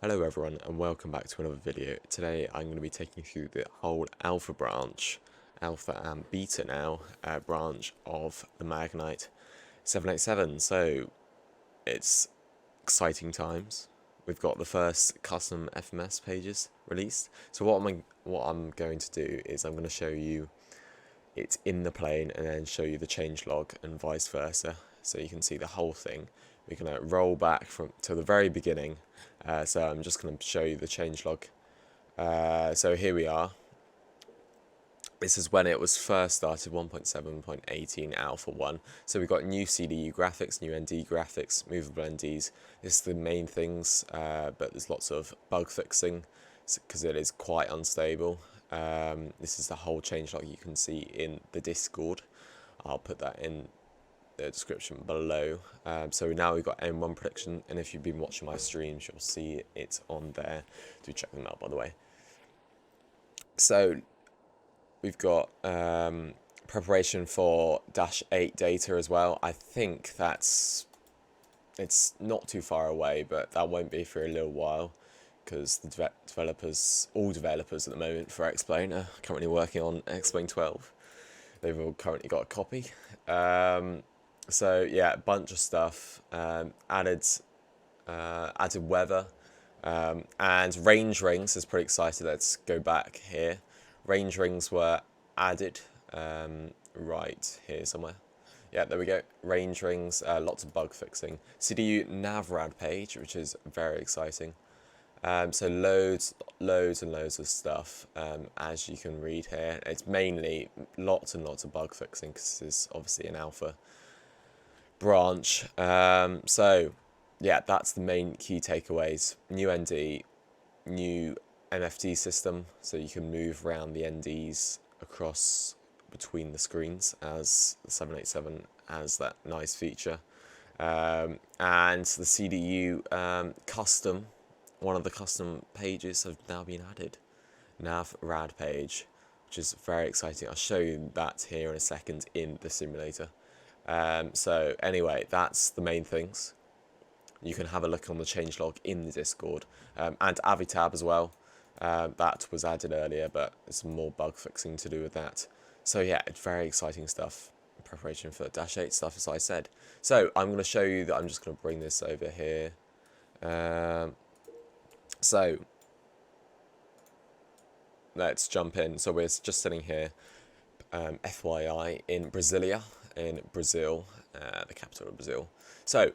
Hello everyone and welcome back to another video. Today I'm going to be taking you through the whole alpha branch, alpha and beta now, branch of the Magknight 787. So it's exciting times. We've got the first custom FMS pages released. So what I'm going to do is I'm going to show you it in the plane and then show you the changelog and vice versa, so you can see the whole thing. We're going to roll back to the very beginning. So I'm just going to show you the changelog. So here we are. This is when it was first started, 1.7.18 Alpha 1. So we've got new CDU graphics, new ND graphics, movable NDs. This is the main things, but there's lots of bug fixing because it is quite unstable. This is the whole changelog you can see in the Discord. I'll put that in the description below. So now we've got M1 prediction, and if you've been watching my streams, you'll see it on there. Do check them out, by the way. So we've got preparation for -8 data as well. I think it's not too far away, but that won't be for a little while because the all developers at the moment for X-Plane are currently working on X-Plane 12. They've all currently got a copy. So yeah, a bunch of stuff. Added weather and range rings is pretty excited. Let's go back here. Range rings were added right here somewhere. Yeah, there we go. Range rings, lots of bug fixing. CDU NAV RAD page, which is very exciting. So loads and loads of stuff, as you can read here. It's mainly lots and lots of bug fixing because this is obviously an alpha branch. So yeah, that's the main key takeaways. New ND, new MFD system, so you can move around the NDs across between the screens, as the 787 has that nice feature. And the CDU custom, one of the custom pages have now been added. NAV RAD page, which is very exciting. I'll show you that here in a second in the simulator. So anyway, that's the main things. You can have a look on the changelog in the Discord, and AviTab as well. That was added earlier, but there's some more bug fixing to do with that. So yeah, it's very exciting stuff in preparation for -8 stuff, as I said. So I'm going to show you that. I'm just going to bring this over here. So let's jump in. So we're just sitting here, FYI, in Brasilia, in Brazil, the capital of Brazil. So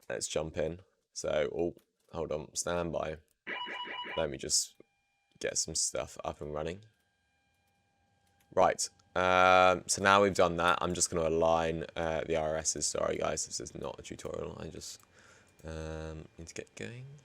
let's jump in. So, oh, hold on, stand by. Let me just get some stuff up and running. Right, so now we've done that, I'm just going to align the RSs. Sorry guys, this is not a tutorial. I just need to get going.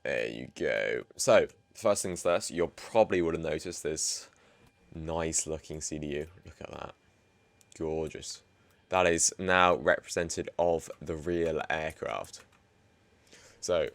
There you go. So, first things first, you probably would have noticed this nice looking CDU. Look at that. Gorgeous. That is now represented of the real aircraft. So,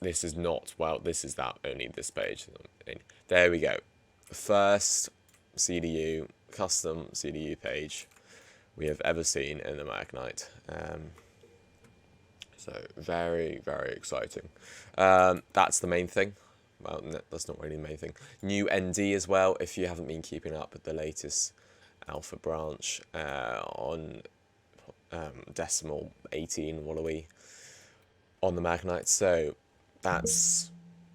this is not, well, this is that, only this page. There we go. First CDU, custom CDU page we have ever seen in the Magknight. So, very, very exciting. That's the main thing. Well, no, that's not really the main thing. New ND as well, if you haven't been keeping up with the latest alpha branch on decimal 18, what are we, on the Magknight. So that's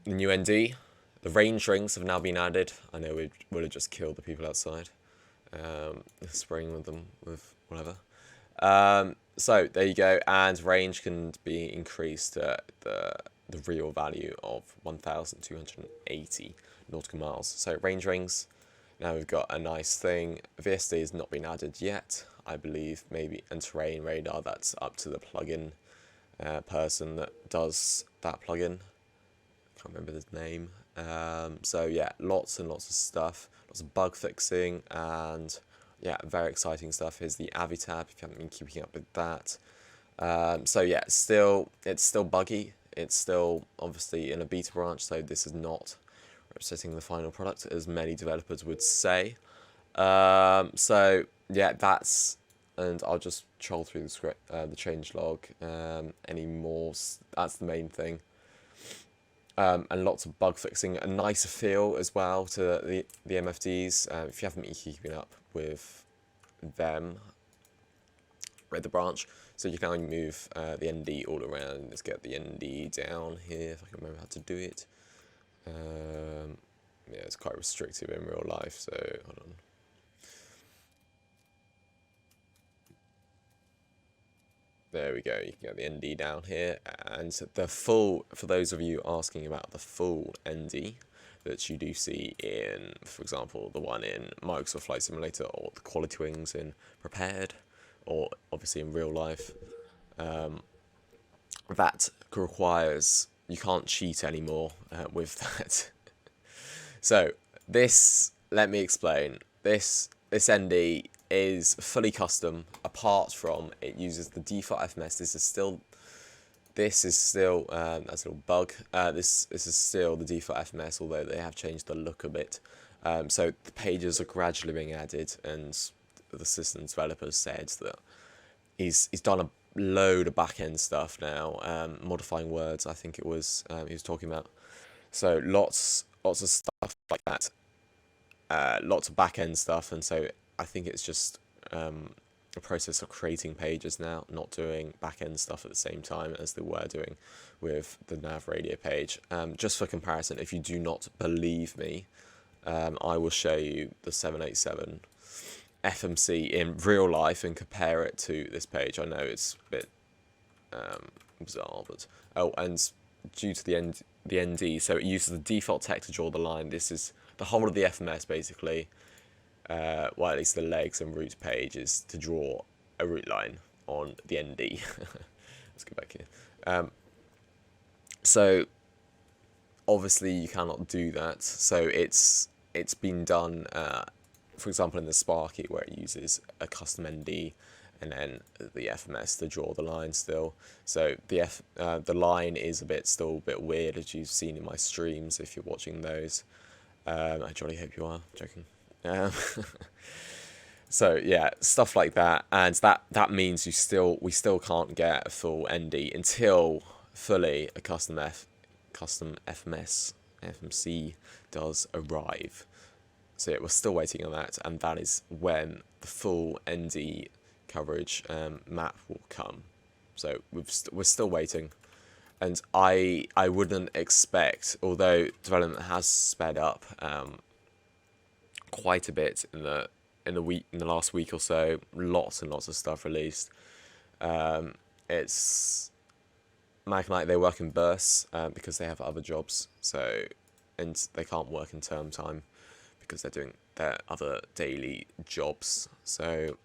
the new ND. The range rings have now been added. I know we would have just killed the people outside, spraying with them with whatever. So there you go, and range can be increased to the real value of 1,280 nautical miles. So range rings. Now we've got a nice thing. VSD has not been added yet, I believe. Maybe, and terrain radar, that's up to the plugin person that does that plugin. Can't remember his name. So yeah, lots and lots of stuff, lots of bug fixing, and yeah, very exciting stuff. Here's the AviTab if you haven't been keeping up with that. So yeah, it's still buggy. It's still obviously in a beta branch, so this is not representing the final product, as many developers would say. So yeah, that's and I'll just troll through the script, the changelog. Any more? That's the main thing. And lots of bug fixing, a nicer feel as well to the MFDs. If you haven't been keeping up with them, read the branch. So you can only move the ND all around. Let's get the ND down here if I can remember how to do it. Yeah, it's quite restrictive in real life, so hold on. There we go, you can get the ND down here, and the full, for those of you asking about the full ND that you do see in, for example, the one in Microsoft Flight Simulator, or the quality wings in Prepared, or obviously in real life, that requires, you can't cheat anymore with that. So this, let me explain, this ND is fully custom, apart from it uses the default FMS. This is still that's a little bug. This is still the default FMS, although they have changed the look a bit. So the pages are gradually being added, and the system developers said that he's done a load of back end stuff now, modifying words. I think it was he was talking about. So lots of stuff like that, lots of back end stuff, and so I think it's just a process of creating pages now, not doing back end stuff at the same time as they were doing with the nav radio page. Just for comparison, if you do not believe me, I will show you the 787 FMC in real life and compare it to this page. I know it's a bit bizarre, but and due to the ND, so it uses the default text to draw the line. This is the whole of the FMS basically. Well, at least the legs and route page is to draw a route line on the ND. Let's go back here. So obviously you cannot do that. So it's been done, for example, in the Sparky, where it uses a custom ND and then the FMS to draw the line still. So the line is still a bit weird, as you've seen in my streams if you're watching those. I jolly hope you are. Joking. So yeah, stuff like that, and that means we still can't get a full ND until fully a custom FMS FMC does arrive. So yeah, we're still waiting on that, and that is when the full ND coverage map will come. So we're still waiting, and I wouldn't expect, although development has sped up quite a bit in the last week or so, lots and lots of stuff released. It's Magknight, they work in bursts because they have other jobs, and they can't work in term time because they're doing their other daily jobs. So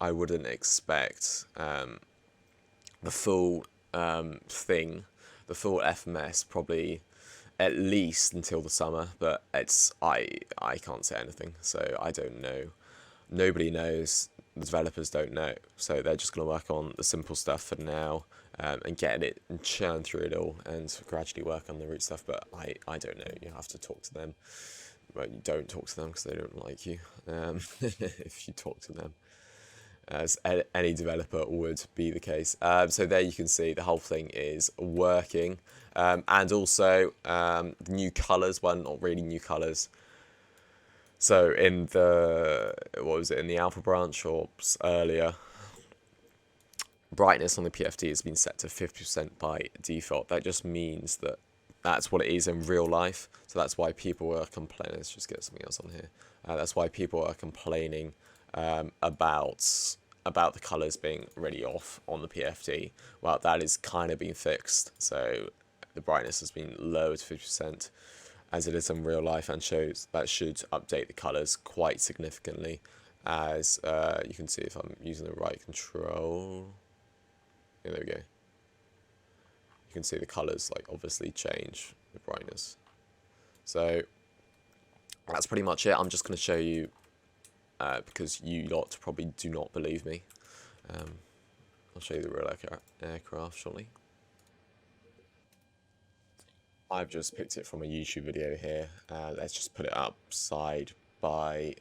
I wouldn't expect the full thing, the full FMS, probably at least until the summer, but I can't say anything, so I don't know. Nobody knows, the developers don't know, so they're just going to work on the simple stuff for now, and get it and churn through it all and gradually work on the root stuff, but I don't know. You have to talk to them. Well, you don't talk to them because they don't like you, if you talk to them, as any developer would be the case. So there you can see the whole thing is working, and also the new colours, well, not really new colours. So in the, what was it, in the alpha branch or earlier, brightness on the PFD has been set to 50% by default. That just means that that's what it is in real life. So that's why people are complaining. Let's just get something else on here. That's why people are complaining about the colours being really off on the PFD. Well, that is kind of being fixed. So the brightness has been lowered to 50%, as it is in real life, and shows that should update the colours quite significantly. As you can see, if I'm using the right control, yeah, there we go. You can see the colours like obviously change the brightness. So that's pretty much it. I'm just going to show you, because you lot probably do not believe me. I'll show you the real aircraft shortly. I've just picked it from a YouTube video here. Let's just put it up side by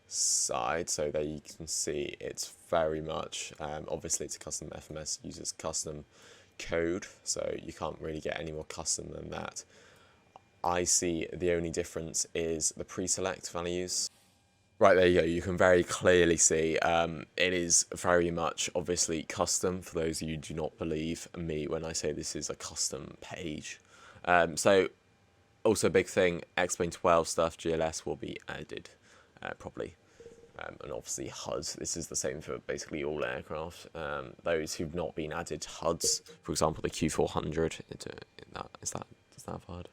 side. So there you can see it's very much, obviously it's a custom FMS, uses custom code, so you can't really get any more custom than that. I see the only difference is the Preselect values. Right, there you go, you can very clearly see it is very much obviously custom, for those of you who do not believe me when I say this is a custom page. So also a big thing, Explain 12 stuff, GLS will be added properly. And obviously HUDs, this is the same for basically all aircraft. Those who've not been added HUDs, for example the Q400, is that hard?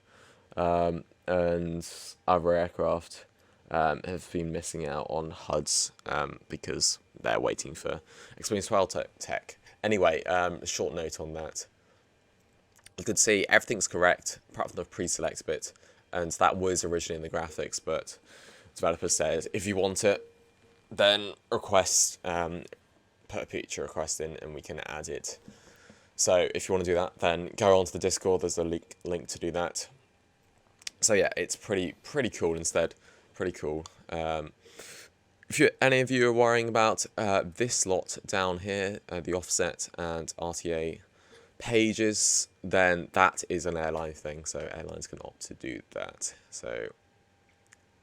And other aircraft have been missing out on HUDs because they're waiting for Explain 12 tech. Anyway, a short note on that. You can see everything's correct, apart from the pre-select bit, and that was originally in the graphics, but developer said if you want it, then request, put a feature request in, and we can add it. So if you want to do that, then go on to the Discord, there's a link to do that. So yeah, it's pretty cool instead, pretty cool. If any of you are worrying about this lot down here, the offset and RTA pages, then that is an airline thing, so airlines can opt to do that. So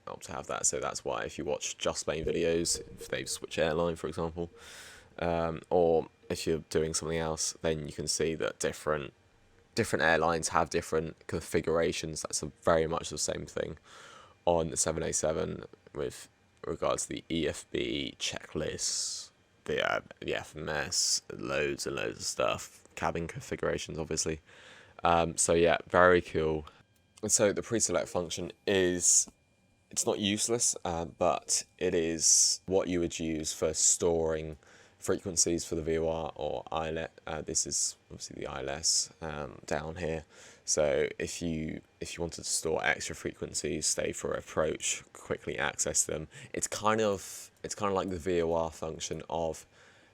opt to have that. So that's why if you watch just main videos, if they switch airline, for example, or if you're doing something else, then you can see that different airlines have different configurations. That's very much the same thing on the 787 with regards to the EFB checklists, the FMS, loads and loads of stuff, cabin configurations obviously. So yeah, very cool. And so the pre-select function is, it's not useless, but it is what you would use for storing frequencies for the VOR or ILET. This is obviously the ILS down here. So if you wanted to store extra frequencies, say for approach, quickly access them, it's kind of like the VOR function of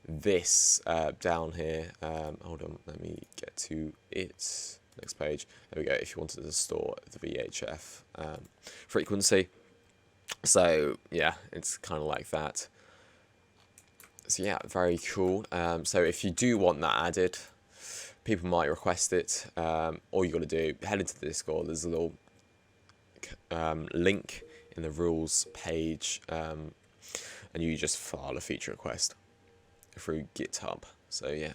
this down here. Hold on, let me get to it. Next page. There we go. If you wanted to store the VHF frequency. So yeah, it's kind of like that. So yeah, very cool. So if you do want that added, people might request it. All you got to do, head into the Discord. There's a little link in the rules page, and you just file a feature request through GitHub. So yeah,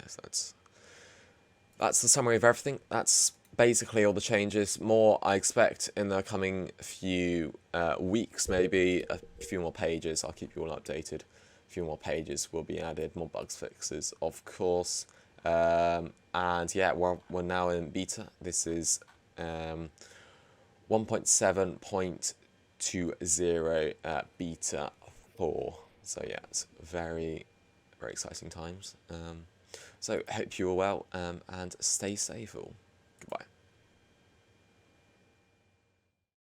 that's the summary of everything. That's basically all the changes. More I expect in the coming few weeks, maybe a few more pages. I'll keep you all updated. A few more pages will be added, more bugs fixes, of course. And yeah, we're now in beta. This is 1.7.20 beta 4. So yeah, it's very exciting times. So hope you are well, and stay safe all.